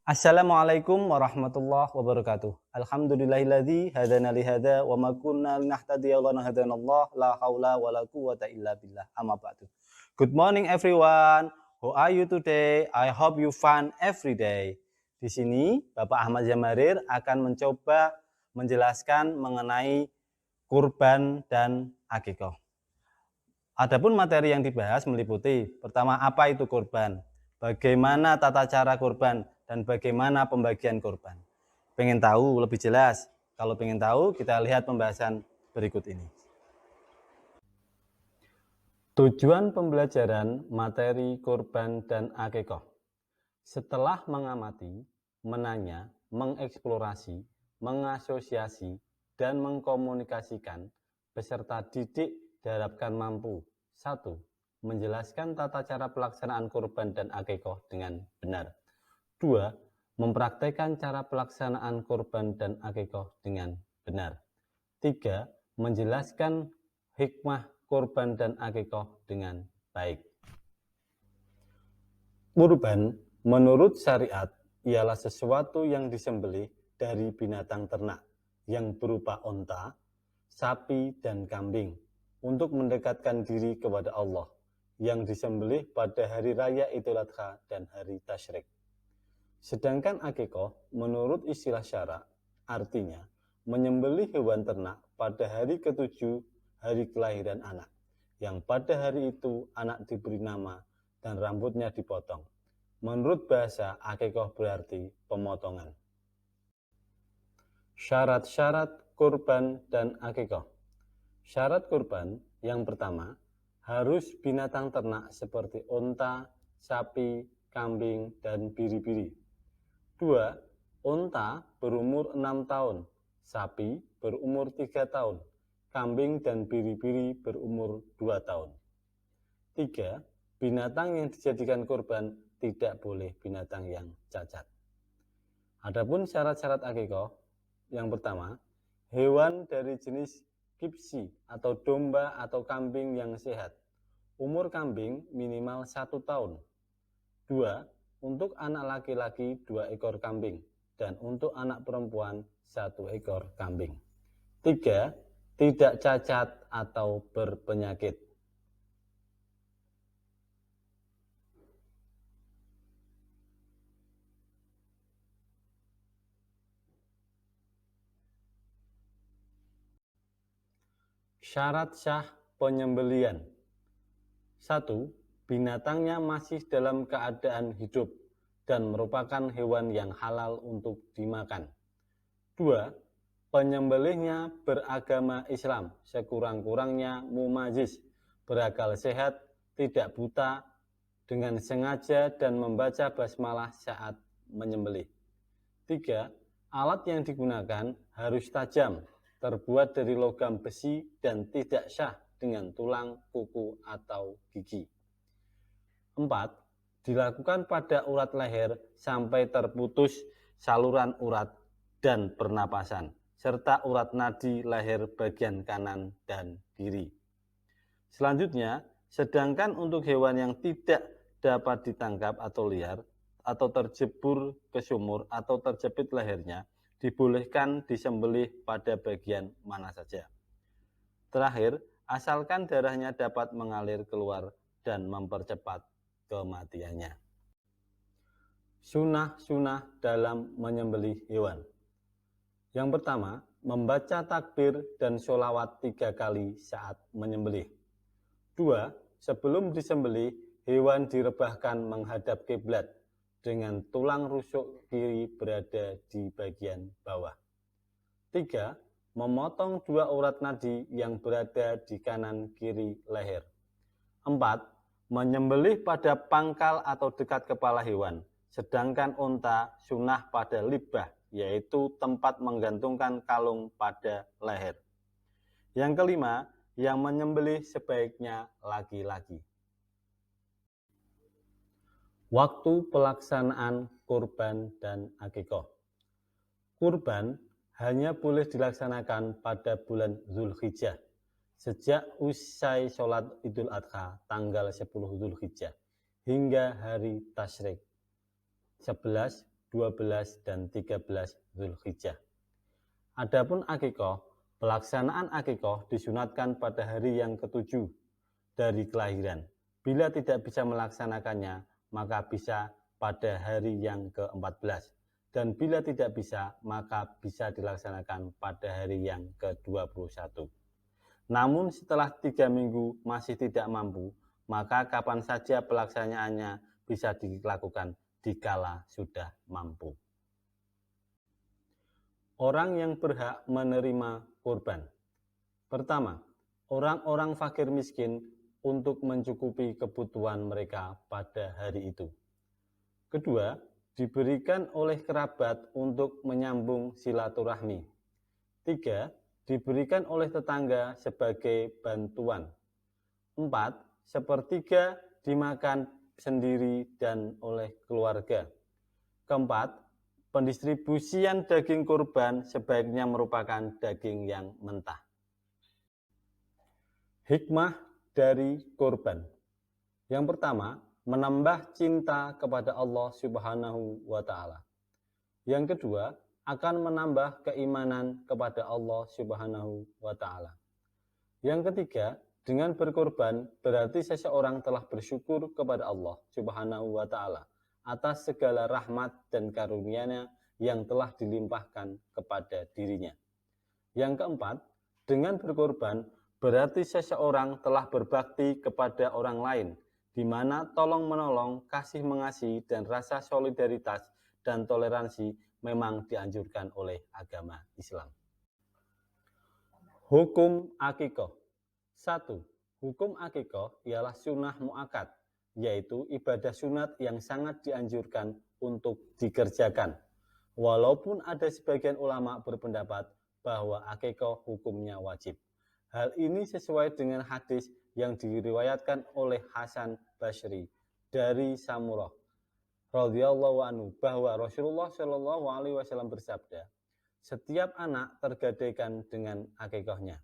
Assalamualaikum warahmatullahi wabarakatuh. Alhamdulillahilladzi hadana li hadza wa ma kunna linahtadiya laula an hadanallah la haula wala quwwata illa billah. Amma ba'du. Good morning everyone. How are you today? I hope you fun every day. Di sini Bapak Ahmad Jamarir akan mencoba menjelaskan mengenai kurban dan akikah. Adapun materi yang dibahas meliputi pertama, apa itu kurban, bagaimana tata cara kurban, dan bagaimana pembagian kurban. Pengen tahu lebih jelas? Kalau pengen tahu, kita lihat pembahasan berikut ini. Tujuan pembelajaran materi kurban dan akikah. Setelah mengamati, menanya, mengeksplorasi, mengasosiasi, dan mengkomunikasikan, peserta didik diharapkan mampu 1. Menjelaskan tata cara pelaksanaan kurban dan akikah dengan benar. 2. Mempraktekkan cara pelaksanaan kurban dan akikah dengan benar. 3. Menjelaskan hikmah kurban dan akikah dengan baik. Kurban menurut syariat ialah sesuatu yang disembelih dari binatang ternak yang berupa onta, sapi, dan kambing untuk mendekatkan diri kepada Allah yang disembelih pada hari raya Idul Adha dan hari Tasyrik. Sedangkan akikah menurut istilah syara artinya menyembelih hewan ternak pada hari ke-7 hari kelahiran anak, yang pada hari itu anak diberi nama dan rambutnya dipotong. Menurut bahasa, akikah berarti pemotongan. Syarat-syarat kurban dan akikah. Syarat kurban yang pertama, harus binatang ternak seperti unta, sapi, kambing, dan biri-biri. 2. Unta berumur 6 tahun, sapi berumur 3 tahun, kambing dan biri-biri berumur 2 tahun. 3. Binatang yang dijadikan kurban tidak boleh binatang yang cacat. Adapun syarat-syarat akikah, yang pertama, hewan dari jenis kipsi atau domba atau kambing yang sehat. Umur kambing minimal 1 tahun. 2. Untuk anak laki-laki 2 ekor kambing dan untuk anak perempuan 1 ekor kambing. 3. Tidak cacat atau berpenyakit. Syarat sah penyembelian. 1. Binatangnya masih dalam keadaan hidup dan merupakan hewan yang halal untuk dimakan. 2. Penyembelihnya beragama Islam, sekurang-kurangnya mumajiz, berakal sehat, tidak buta, dengan sengaja dan membaca basmalah saat menyembelih. 3. Alat yang digunakan harus tajam, terbuat dari logam besi dan tidak syah dengan tulang, kuku, atau gigi. 4. Dilakukan pada urat leher sampai terputus saluran urat dan pernapasan, serta urat nadi leher bagian kanan dan kiri. Selanjutnya, sedangkan untuk hewan yang tidak dapat ditangkap atau liar, atau terjebur ke sumur atau terjepit lehernya, dibolehkan disembelih pada bagian mana saja. Terakhir, asalkan darahnya dapat mengalir keluar dan mempercepat kematiannya. Sunah-sunah dalam menyembelih hewan. Yang pertama, membaca takbir dan sholawat 3 kali saat menyembelih. 2. Sebelum disembelih, hewan direbahkan menghadap kiblat dengan tulang rusuk kiri berada di bagian bawah. 3. Memotong 2 urat nadi yang berada di kanan kiri leher. 4. Menyembelih pada pangkal atau dekat kepala hewan, sedangkan unta sunah pada libah, yaitu tempat menggantungkan kalung pada leher. Yang kelima, yang menyembelih sebaiknya laki-laki. Waktu pelaksanaan kurban dan akikah. Kurban hanya boleh dilaksanakan pada bulan Zulhijjah, sejak usai sholat Idul Adha tanggal 10 Zulhijjah hingga hari Tasyrik 11 12 dan 13 Zulhijjah. Adapun akikoh, pelaksanaan akikoh disunatkan pada hari yang ke-7 dari kelahiran. Bila tidak bisa melaksanakannya, maka bisa pada hari yang ke-14. Dan bila tidak bisa, maka bisa dilaksanakan pada hari yang ke-21. Namun setelah 3 minggu masih tidak mampu, maka kapan saja pelaksanaannya bisa dilakukan dikala sudah mampu. Orang yang berhak menerima kurban. Pertama, orang-orang fakir miskin untuk mencukupi kebutuhan mereka pada hari itu. Kedua, diberikan oleh kerabat untuk menyambung silaturahmi. Tiga, diberikan oleh tetangga sebagai bantuan. 4. Sepertiga dimakan sendiri dan oleh keluarga. Keempat, pendistribusian daging kurban sebaiknya merupakan daging yang mentah. Hikmah dari kurban. Yang pertama, menambah cinta kepada Allah Subhanahu wa Ta'ala. Yang kedua, akan menambah keimanan kepada Allah Subhanahu wa Ta'ala. Yang ketiga, dengan berkorban berarti seseorang telah bersyukur kepada Allah Subhanahu wa Ta'ala atas segala rahmat dan karunia-Nya yang telah dilimpahkan kepada dirinya. Yang keempat, dengan berkorban berarti seseorang telah berbakti kepada orang lain, di mana tolong-menolong, kasih-mengasihi, dan rasa solidaritas dan toleransi memang dianjurkan oleh agama Islam. Hukum akikoh. 1. Hukum akikoh ialah sunnah mu'akad, yaitu ibadah sunat yang sangat dianjurkan untuk dikerjakan. Walaupun ada sebagian ulama berpendapat bahwa akikoh hukumnya wajib. Hal ini sesuai dengan hadis yang diriwayatkan oleh Hasan Basri dari Samurah radhiyallahu anhu bahwa Rasulullah Shallallahu alaihi wasallam bersabda, setiap anak tergadaikan dengan akikohnya.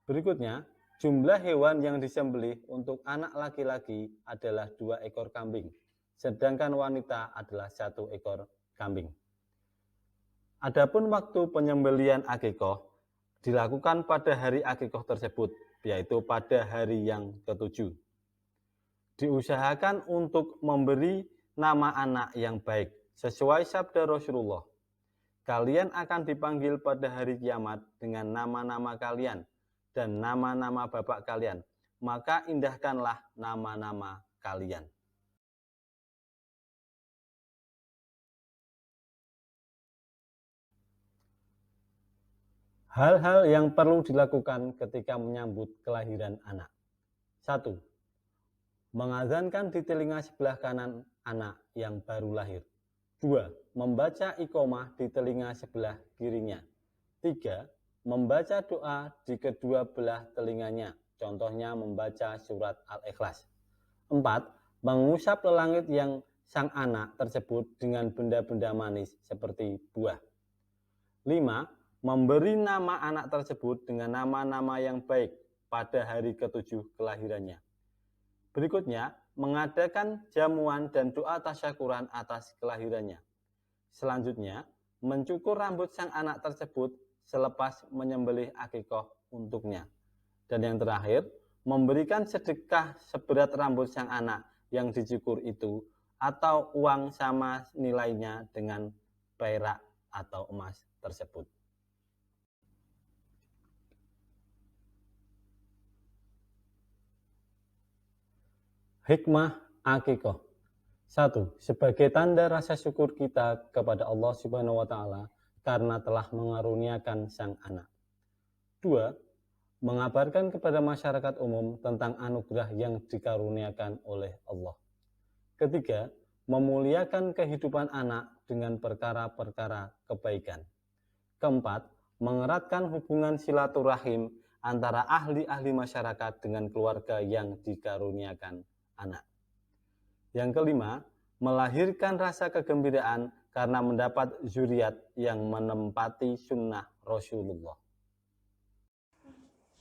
Berikutnya, jumlah hewan yang disembelih untuk anak laki-laki adalah 2 ekor kambing, sedangkan wanita adalah 1 ekor kambing. Adapun waktu penyembelihan akikoh dilakukan pada hari akikoh tersebut, yaitu pada hari yang ke-7. Diusahakan untuk memberi nama anak yang baik, sesuai sabda Rasulullah. Kalian akan dipanggil pada hari kiamat dengan nama-nama kalian dan nama-nama bapak kalian, maka indahkanlah nama-nama kalian. Hal-hal yang perlu dilakukan ketika menyambut kelahiran anak. 1. Mengazankan di telinga sebelah kanan anak yang baru lahir. 2. Membaca iqomah di telinga sebelah kirinya. 3. Membaca doa di kedua belah telinganya, contohnya membaca surat Al-Ikhlas. 4. Mengusap lelangit yang sang anak tersebut dengan benda-benda manis seperti buah. 5. Memberi nama anak tersebut dengan nama-nama yang baik pada hari ke-7 kelahirannya. Berikutnya, mengadakan jamuan dan doa tasyakuran atas kelahirannya. Selanjutnya, mencukur rambut sang anak tersebut selepas menyembelih akikoh untuknya. Dan yang terakhir, memberikan sedekah seberat rambut sang anak yang dicukur itu atau uang sama nilainya dengan perak atau emas tersebut. Hikmah akikoh. 1. Sebagai tanda rasa syukur kita kepada Allah Subhanahu wa Ta'ala karena telah mengaruniakan sang anak. 2. Mengabarkan kepada masyarakat umum tentang anugerah yang dikaruniakan oleh Allah. Ketiga, memuliakan kehidupan anak dengan perkara-perkara kebaikan. Keempat, mengeratkan hubungan silaturahim antara ahli-ahli masyarakat dengan keluarga yang dikaruniakan anak. Yang kelima, melahirkan rasa kegembiraan karena mendapat zuriat yang menempati sunnah Rasulullah.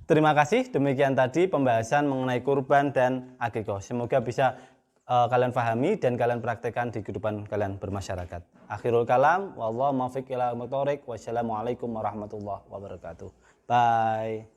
Terima kasih, demikian tadi pembahasan mengenai kurban dan akikoh. Semoga bisa kalian pahami dan kalian praktekkan di kehidupan kalian bermasyarakat. Akhirul kalam, wallahu muwaffiq ila aqwamit thoriq. Wassalamualaikum warahmatullahi wabarakatuh. Bye.